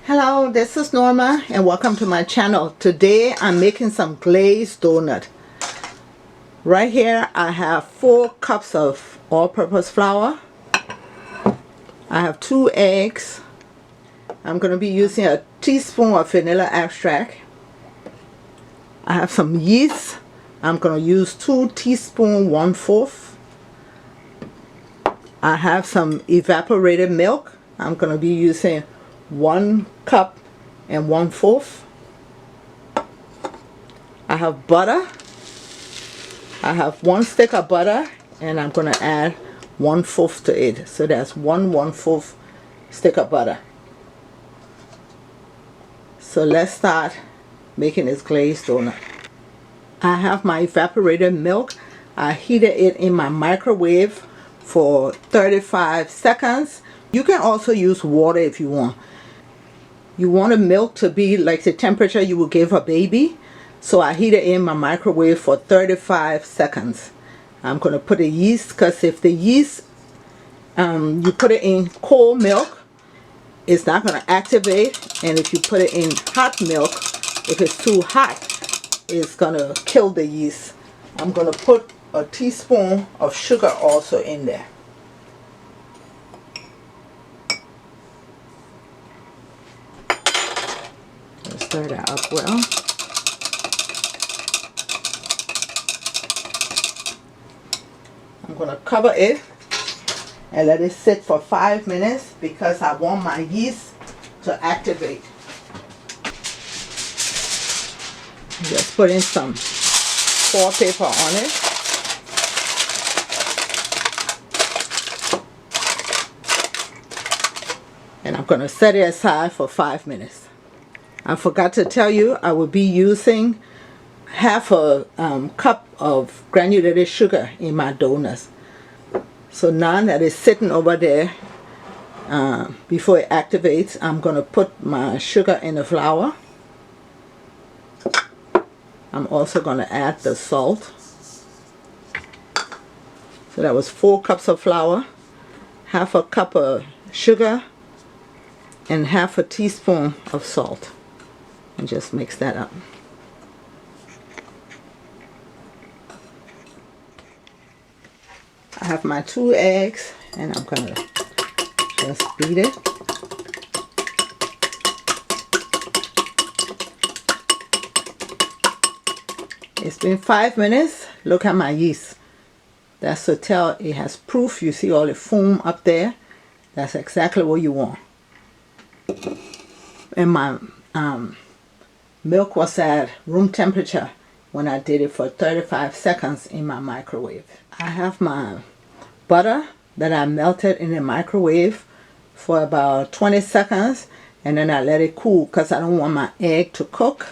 Hello, this is Norma and welcome to my channel. Today I'm making some glazed donut. Right here I have 4 cups of all-purpose flour. I have 2 eggs. I'm going to be using a teaspoon of vanilla extract. I have some yeast. I'm going to use 2 teaspoons 1/4. I have some evaporated milk. I'm going to be using 1 cup and 1/4. I have butter. I have 1 stick of butter and I'm going to add 1/4 to it. So that's 1/4 stick of butter. So let's start making this glazed donut. I have my evaporated milk. I heated it in my microwave for 35 seconds. You can also use water if you want. You want the milk to be like the temperature you would give a baby. So I heat it in my microwave for 35 seconds. I'm going to put the yeast, because if the yeast, you put it in cold milk, it's not going to activate. And if you put it in hot milk, if it's too hot, it's going to kill the yeast. I'm going to put a teaspoon of sugar also in there. Stir that up well. I'm going to cover it and let it sit for 5 minutes because I want my yeast to activate. Just put in some foil paper on it. And I'm going to set it aside for 5 minutes. I forgot to tell you I will be using half a cup of granulated sugar in my donuts. So now that it's sitting over there, before it activates, I'm going to put my sugar in the flour. I'm also going to add the salt. So that was 4 cups of flour, half a cup of sugar, and half a teaspoon of salt. And just mix that up. I have my 2 eggs and I'm going to just beat it. It's been 5 minutes. Look at my yeast. That's to tell it has proof. You see all the foam up there. That's exactly what you want. And my milk was at room temperature when I did it for 35 seconds in my microwave. I have my butter that I melted in the microwave for about 20 seconds and then I let it cool because I don't want my egg to cook.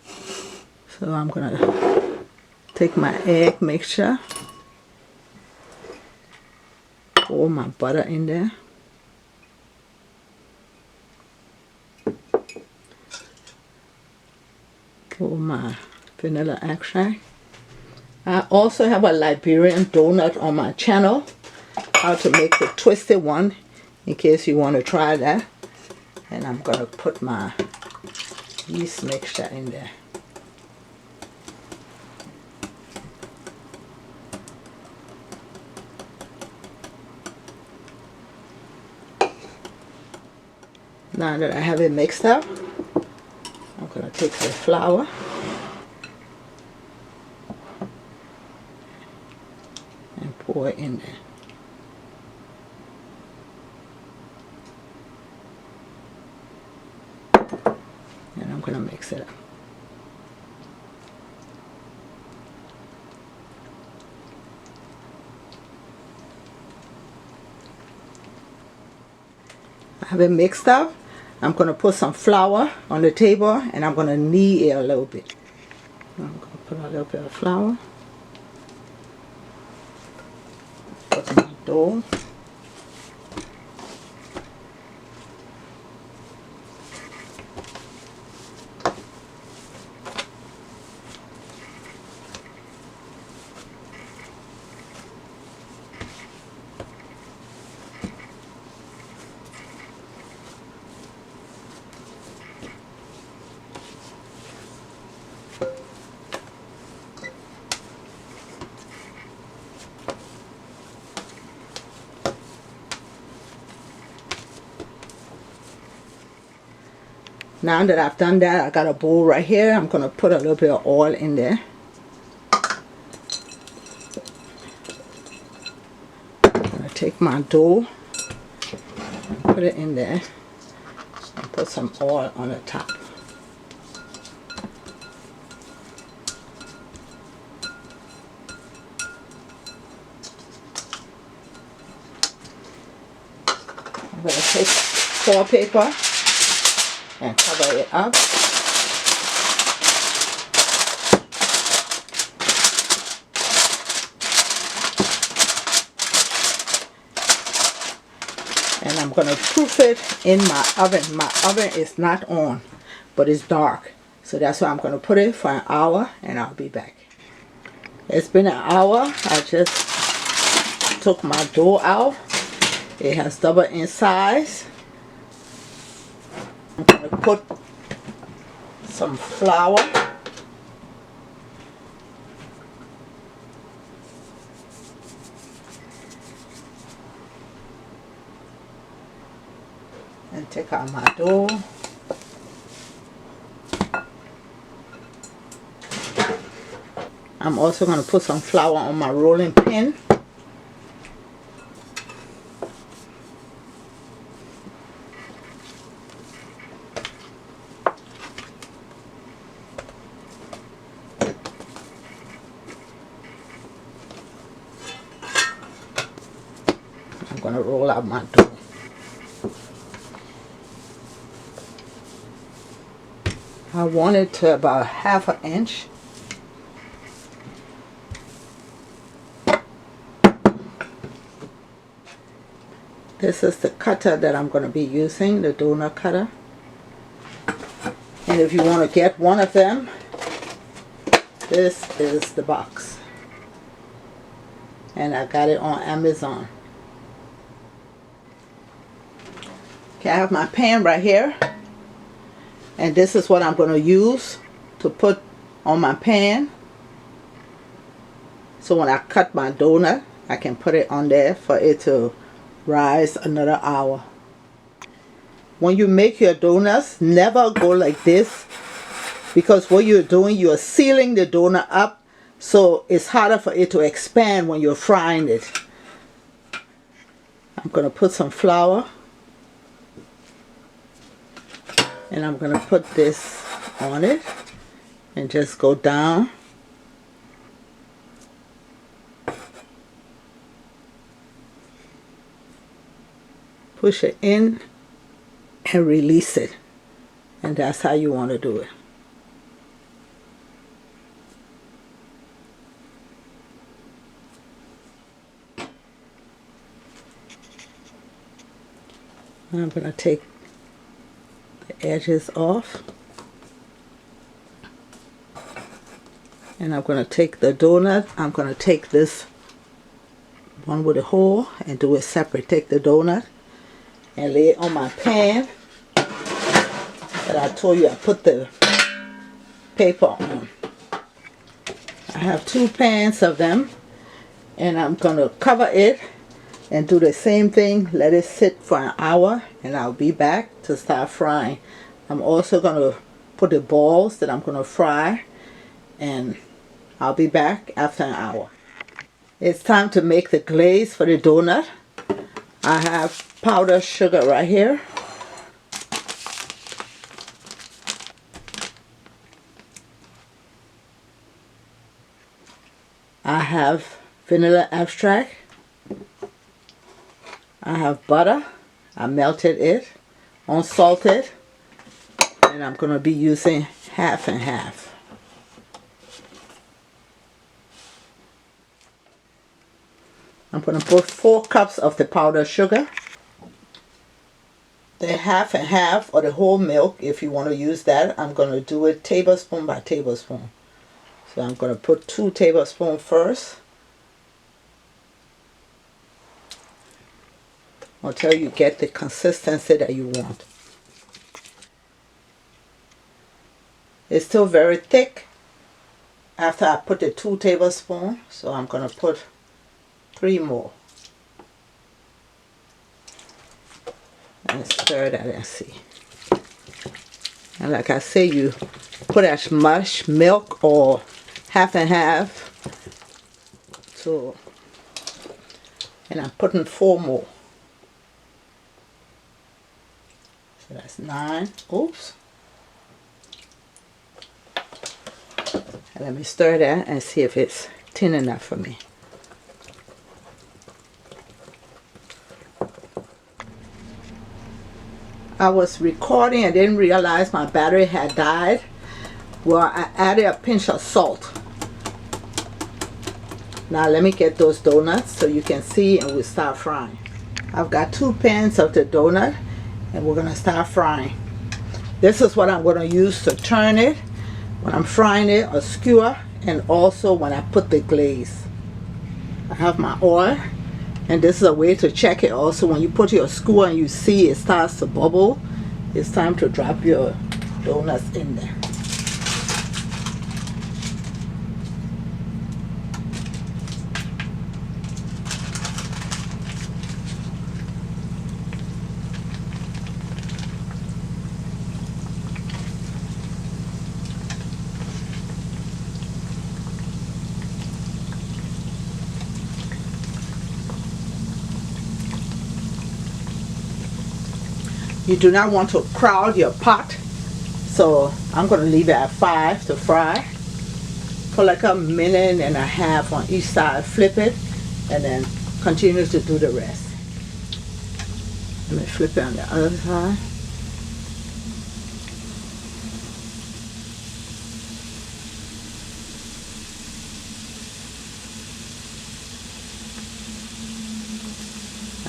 So I'm going to take my egg mixture, pour my butter in there. Pour my vanilla extract. I also have a Liberian donut on my channel, how to make the twisted one, in case you want to try that. And I'm going to put my yeast mixture in there. Now that I have it mixed up, I'm going to take the flour and pour it in there. And I'm going to mix it up. I have it mixed up. I'm going to put some flour on the table and I'm going to knead it a little bit. I'm going to put a little bit of flour. Put my dough. Now that I've done that, I got a bowl right here. I'm going to put a little bit of oil in there. I'm going to take my dough and put it in there and put some oil on the top. I'm going to take foil paper and cover it up. And I'm going to proof it in my oven. My oven is not on, but it's dark. So that's why I'm going to put it for an hour, and I'll be back. It's been an hour. I just took my dough out. It has doubled in size. I'm going to put some flour. And take out my dough. I'm also going to put some flour on my rolling pin. I'm going to roll out my dough. I want it to about 1/2 inch. This is the cutter that I'm going to be using, the donut cutter. And if you want to get one of them, this is the box. And I got it on Amazon. Okay, I have my pan right here. And this is what I'm going to use to put on my pan. So when I cut my donut, I can put it on there for it to rise another hour. When you make your donuts, never go like this, because what you're doing, you're sealing the donut up, so it's harder for it to expand when you're frying it. I'm going to put some flour, and I'm going to put this on it and just go down. Push it in and release it, and that's how you want to do it. I'm going to take the edges off, and I'm going to take the donut. I'm going to take this one with a hole and do it separate. Take the donut and lay it on my pan that I told you I put the paper on. I have 2 pans of them, and I'm going to cover it and do the same thing. Let it sit for an hour, and I'll be back to start frying. I'm also going to put the balls that I'm going to fry, and I'll be back after an hour. It's time to make the glaze for the donut. I have powdered sugar right here. I have vanilla extract. I have butter. I melted it, unsalted, and I'm going to be using 1/2 and 1/2. I'm going to put 4 cups of the powdered sugar. The 1/2 and 1/2 or the whole milk, if you want to use that, I'm going to do it tablespoon by tablespoon. So I'm going to put 2 tablespoons first until you get the consistency that you want. It's still very thick after I put the 2 tablespoons, so I'm going to put 3 more. And stir that and see. And like I say, you put as much milk or half and half. So, and I'm putting 4 more. So that's 9. Oops. And let me stir that and see if it's thin enough for me. I was recording and didn't realize my battery had died. Well, I added a pinch of salt. Now let me get those donuts so you can see, and we'll start frying. I've got 2 pans of the donut and we're going to start frying. This is what I'm going to use to turn it when I'm frying it, a skewer, and also when I put the glaze. I have my oil, and this is a way to check it also. When you put your skewer and you see it starts to bubble, it's time to drop your donuts in there. You do not want to crowd your pot, so I'm going to leave it at 5 to fry for like a minute and a half on each side. Flip it and then continue to do the rest. Let me flip it on the other side.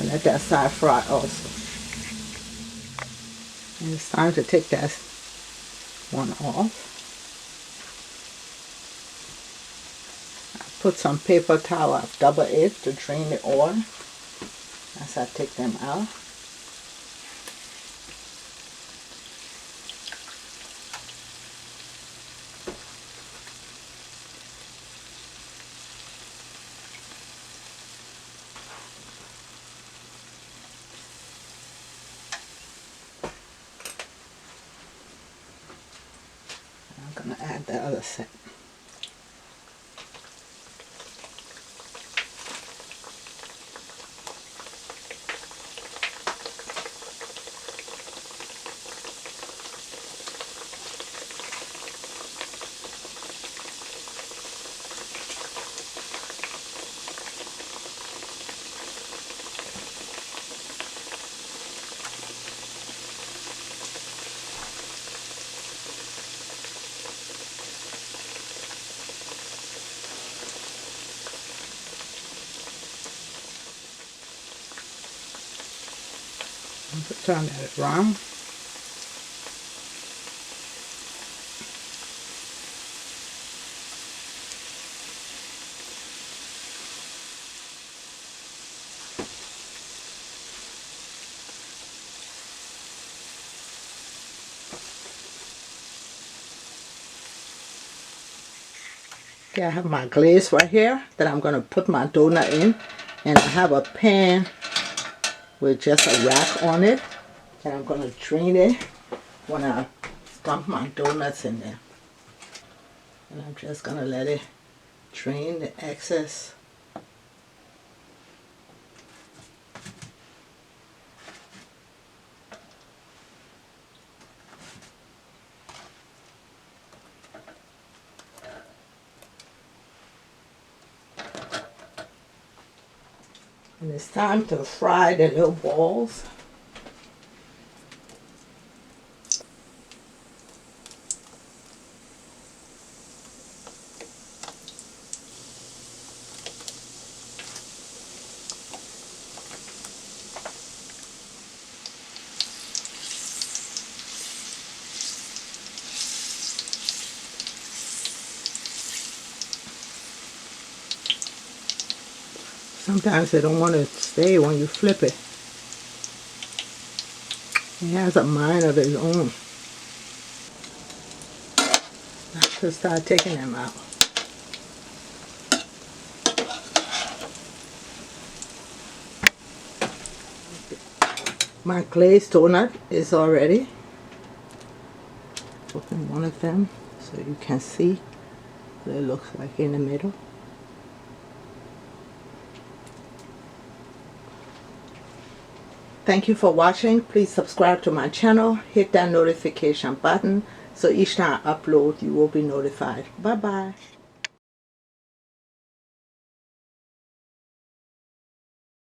And let that side fry also. And it's time to take that one off. I put some paper towel, I've double it to drain the oil as I take them out. I'm going to add the other set. Turn it around. Okay, I have my glaze right here that I'm going to put my donut in, and I have a pan with just a rack on it, and I'm going to drain it when I dump my donuts in there. And I'm just going to let it drain the excess. And it's time to fry the little balls. Sometimes they don't want to stay when you flip it. He has a mind of his own. I have to start taking them out. My glazed donut is all ready. one of them so you can see what it looks like in the middle. Thank you for watching. Please subscribe to my channel. Hit that notification button so each time I upload you will be notified. Bye bye.